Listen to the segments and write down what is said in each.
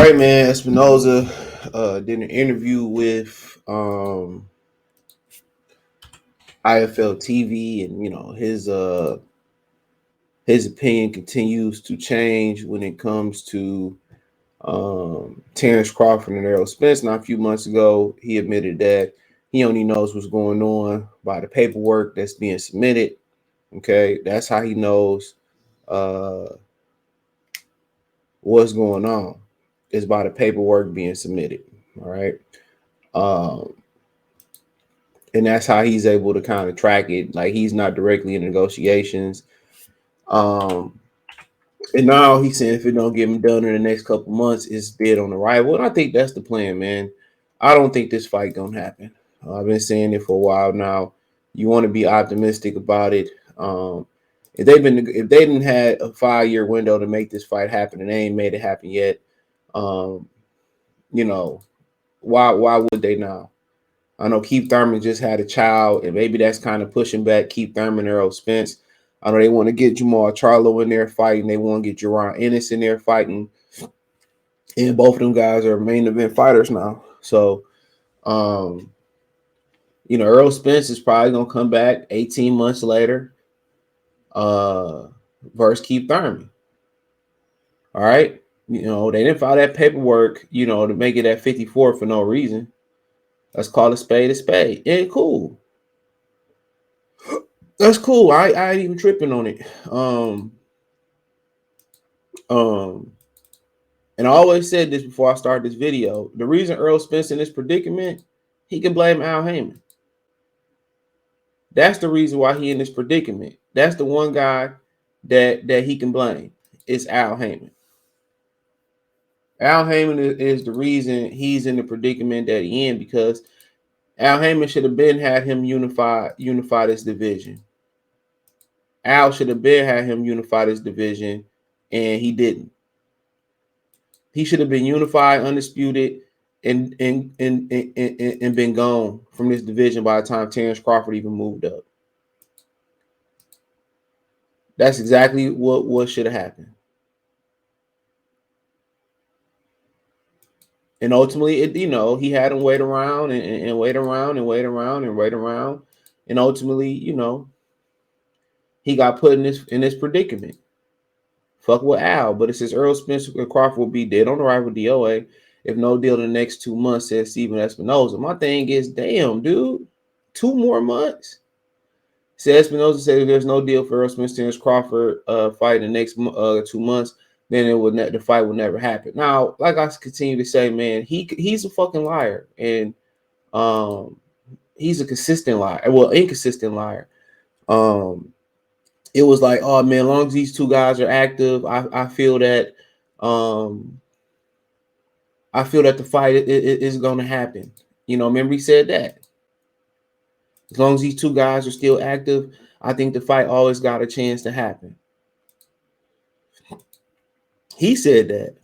right, man. Espinoza did an interview with IFL TV, and his opinion continues to change when it comes to Terrence Crawford and Errol Spence. Now, a few months ago, he admitted that he only knows what's going on by the paperwork that's being submitted. Okay, that's how he knows uh, what's going on is by the paperwork being submitted. All right. Um, and that's how he's able to kind of track it. Like he's not directly in negotiations. Um, and now he's saying if it don't get him done in the next couple months, it's dead on arrival. And I think that's the plan, man. I don't think this fight gonna happen. I've been saying it for a while now. You want to be optimistic about it. If they didn't had a 5-year window to make this fight happen and they ain't made it happen yet, um, you know, why would they now? I know Keith Thurman just had a child, and maybe that's kind of pushing back Keith Thurman, Errol Spence. I know they want to get Jamal Charlo in there fighting. They want to get Jerron Ennis in there fighting. And both of them guys are main event fighters now. So, um, Errol Spence is probably going to come back 18 months later uh, versus Keith Thurman. All right. They didn't file that paperwork, to make it at 54 for no reason. Let's call a spade a spade. Yeah, cool. That's cool. I ain't even tripping on it. And I always said this before I start this video. The reason Errol Spence in this predicament, he can blame Al Heyman. That's the reason why he in this predicament. That's the one guy that he can blame. It's Al Heyman. Al Heyman is the reason he's in the predicament that he in, because Al Heyman should have been had him unify this division. Al should have been had him unify this division, and he didn't. He should have been unified, undisputed, and been gone from this division by the time Terrence Crawford even moved up. That's exactly what should have happened. And ultimately, he had him wait around and wait around and wait around and wait around. And ultimately, he got put in this predicament. Fuck with Al, but it says Errol Spence and Crawford will be dead on arrival with DOA if no deal in the next 2 months, says Stephen Espinoza. My thing is, damn, dude, 2 more months? Says Espinoza said if there's no deal for Errol Spence and Crawford fight in the next 2 months, then the fight will never happen. Now, like I continue to say, man, he's a fucking liar, and he's a consistent liar. Well, inconsistent liar. It was like, oh man, as long as these two guys are active, I feel that the fight is going to happen. Remember he said that. As long as these two guys are still active, I think the fight always got a chance to happen. He said that.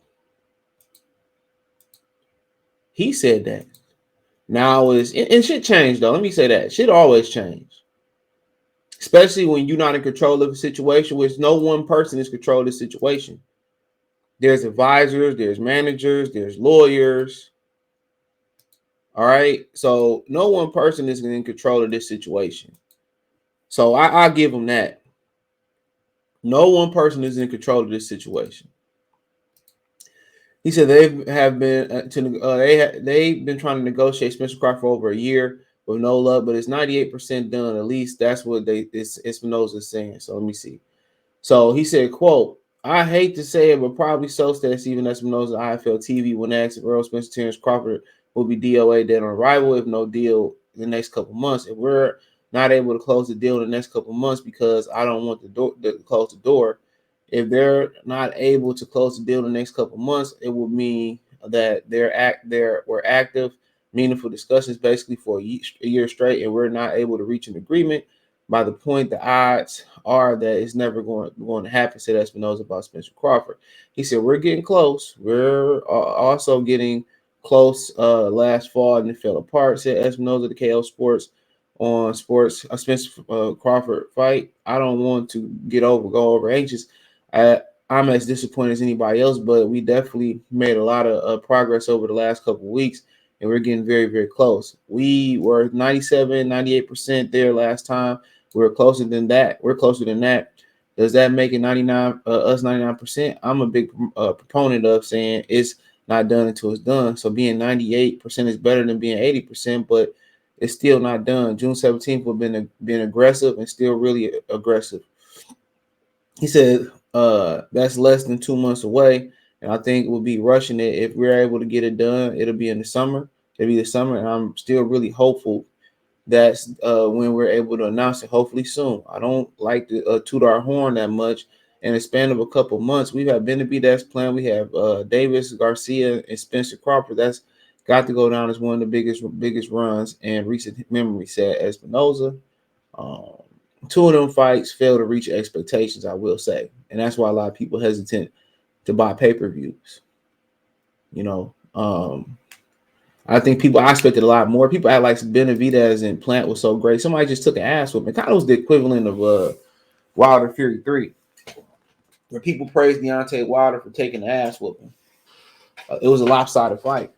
Now and shit changed though. Let me say that. Shit always change. Especially when you're not in control of a situation, which no one person is control of the situation. There's advisors, there's managers, there's lawyers. All right. So no one person is in control of this situation. So I give them that. No one person is in control of this situation. He said they've been trying to negotiate Spencer Crawford for over a year with no luck, but it's 98% done. At least that's what Espinoza is saying. So let me see. So he said, quote, I hate to say it, but probably so, said Stephen Espinoza, IFL TV, when asked if Errol Spence Terrence Crawford will be DOA dead on arrival if no deal in the next couple months. If we're not able to close the deal in the next couple months because I don't want to close the door. If they're not able to close the deal in the next couple months, it will mean that we're active, meaningful discussions basically for a year straight, and we're not able to reach an agreement. By the point, the odds are that it's never going to happen, said Espinoza about Spencer Crawford. He said, we're getting close. We're also getting close last fall, and it fell apart, said Espinoza to KO Sports on Spencer Crawford fight. I don't want to go over anxious. I'm as disappointed as anybody else, but we definitely made a lot of progress over the last couple of weeks, and we're getting very, very close. We were 97, 98% there last time. We're closer than that. We're closer than that. Does that make it 99? Us 99%? I'm a big proponent of saying it's not done until it's done. So being 98% is better than being 80%, but it's still not done. June 17th will been aggressive and still really aggressive. He said that's less than 2 months away, and I think we'll be rushing it. If we're able to get it done, it'll be in the summer. It'll be the summer, and I'm still really hopeful that's when we're able to announce it, hopefully soon. I don't like to toot our horn that much. In a span of a couple months, we have Benavidez that's playing. We have Davis, Garcia, and Spencer Crawford. That's got to go down as one of the biggest runs in recent memory. Said Espinoza. Um, Two of them fights failed to reach expectations, I will say, and that's why a lot of people hesitant to buy pay-per-views. You know, I think I expected a lot more. People act like Benavidez and Plant was so great. Somebody just took an ass whooping. Kind of was the equivalent of Wilder Fury 3, where people praised Deontay Wilder for taking the ass whooping. It was a lopsided fight.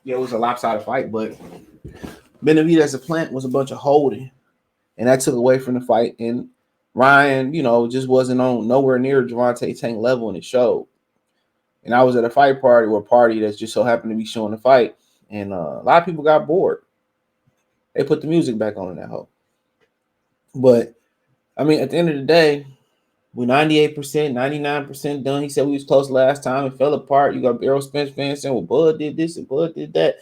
Yeah, it was a lopsided fight, but Benavidez and Plant was a bunch of holding, and that took away from the fight. And Ryan, just wasn't on nowhere near Gervonta Tank level, and it showed. And I was at a fight party or a party that's just so happened to be showing the fight, and a lot of people got bored. They put the music back on in that hole. But I mean, at the end of the day, we're 98%, 99% done. He said we was close last time. It fell apart. You got Errol Spence fans saying, well, Bud did this and Bud did that.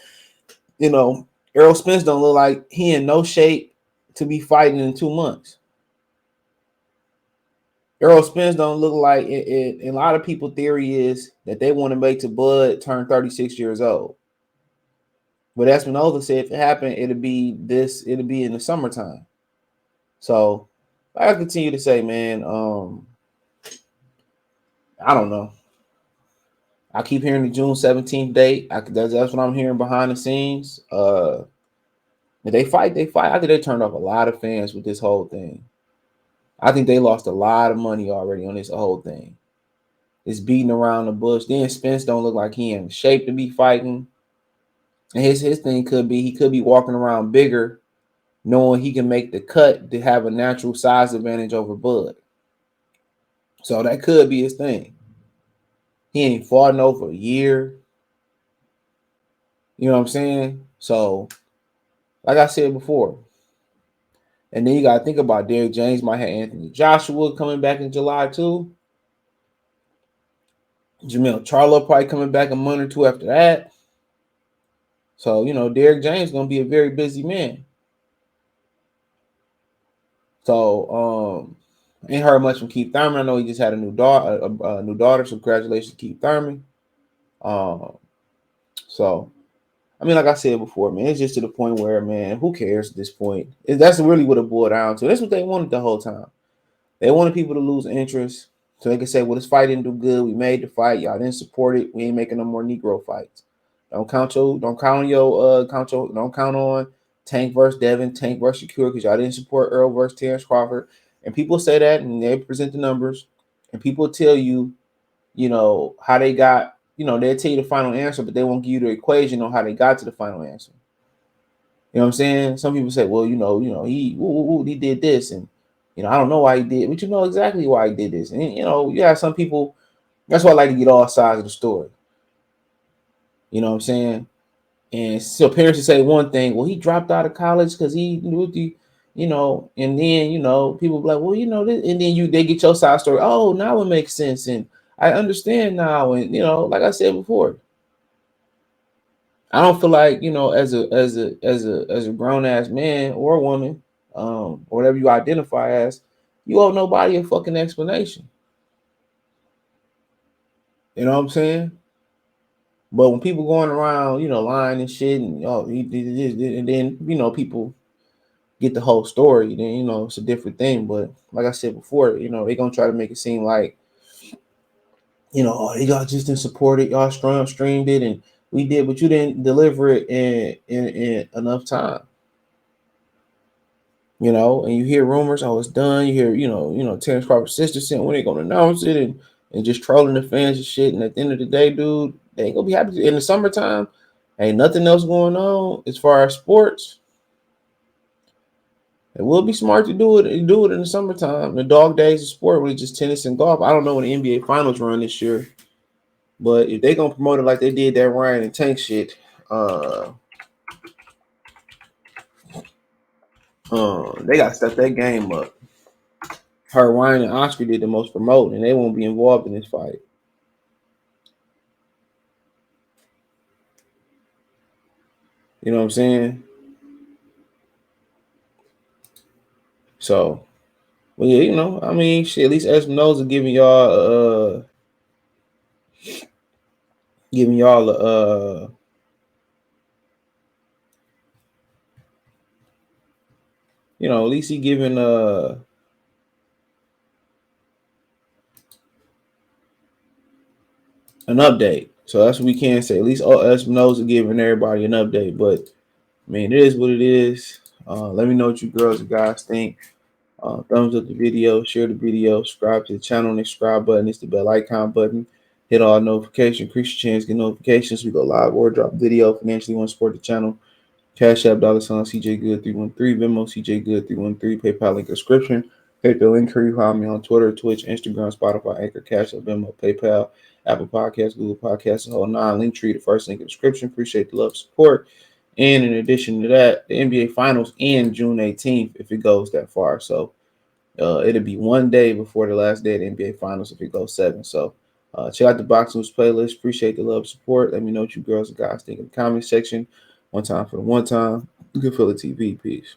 Errol Spence don't look like he in no shape to be fighting in 2 months. Errol Spence don't look like it. A lot of people theory is that they want to make to Bud turn 36 years old. But Espinoza said if it happened, it'll be in the summertime. So I continue to say, man, I don't know. I keep hearing the June 17th date. That's what I'm hearing behind the scenes. If they fight. I think they turned off a lot of fans with this whole thing. I think they lost a lot of money already on this whole thing. It's beating around the bush. Then Spence don't look like he in shape to be fighting. And his thing could be he could be walking around bigger, knowing he can make the cut to have a natural size advantage over Bud. So that could be his thing. He ain't fought in over a year. You know what I'm saying? So, like I said before, and then you got to think about Derrick James might have Anthony Joshua coming back in July too. Jermell Charlo probably coming back a month or two after that. So, Derrick James is going to be a very busy man. So, ain't heard much from Keith Thurman. I know he just had a new daughter. So, congratulations to Keith Thurman. So, I mean, like I said before, man, it's just to the point where, man, who cares at this point? That's really what it boiled down to. That's what they wanted the whole time. They wanted people to lose interest so they could say, well, this fight didn't do good. We made the fight. Y'all didn't support it. We ain't making no more Negro fights. Don't count on Tank versus Devin, Tank versus Shakur, because y'all didn't support Earl versus Terrence Crawford. And people say that, and they present the numbers, and people tell you, how they got, they'll tell you the final answer, but they won't give you the equation on how they got to the final answer. You know what I'm saying? Some people say, well, he did this, and I don't know why he did, but you know exactly why he did this. And you have some people. That's why I like to get all sides of the story. You know what I'm saying? And so parents say one thing, well, he dropped out of college because he knew and then people be like, well, this, and then they get your side story. Oh, now it makes sense, and I understand now, and like I said before, I don't feel like as a grown ass man or woman, or whatever you identify as, you owe nobody a fucking explanation. You know what I'm saying? But when people going around, lying and shit, and he did this, and then people get the whole story, then it's a different thing. But like I said before, they gonna try to make it seem like y'all just didn't support it, y'all streamed it, and we did, but you didn't deliver it in enough time. you know, and you hear rumors, oh, it's done. You hear, Terrence Crawford's sister saying when they gonna announce it, and just trolling the fans and shit. And at the end of the day, dude, they ain't gonna be happy. In the summertime, ain't nothing else going on as far as sports. It will be smart to do it in the summertime. The dog days of sport with just tennis and golf. I don't know when the NBA finals run this year, but if they gonna promote it like they did that Ryan and Tank shit, they gotta step that game up. Her, Ryan, and Oscar did the most promoting, and they won't be involved in this fight. You know what I'm saying? So, well, yeah, I mean, shit. At least Espinosa giving y'all at least he giving an update. So that's what we can say. At least Espinosa giving everybody an update. But I mean, it is what it is. Let me know what you girls and guys think. Thumbs up the video, share the video, subscribe to the channel, and the subscribe button. It's the bell icon button. Hit all notifications, increase your chance, get notifications. We go live or drop video. Financially want to support the channel. Cash App, $ CJ Good 313, Venmo CJ Good 313, PayPal link description. PayPal link, you find me on Twitter, Twitch, Instagram, Spotify, Anchor, Cash App, Venmo, PayPal, Apple Podcasts, Google Podcasts, the whole nine. Link tree, the first link in the description. Appreciate the love, support. And in addition to that, the NBA Finals end June 18th if it goes that far. So it'll be one day before the last day of the NBA Finals if it goes 7. So check out the Box News playlist. Appreciate the love, support. Let me know what you girls and guys think in the comment section. One time for the one time. You can feel the TV. Peace.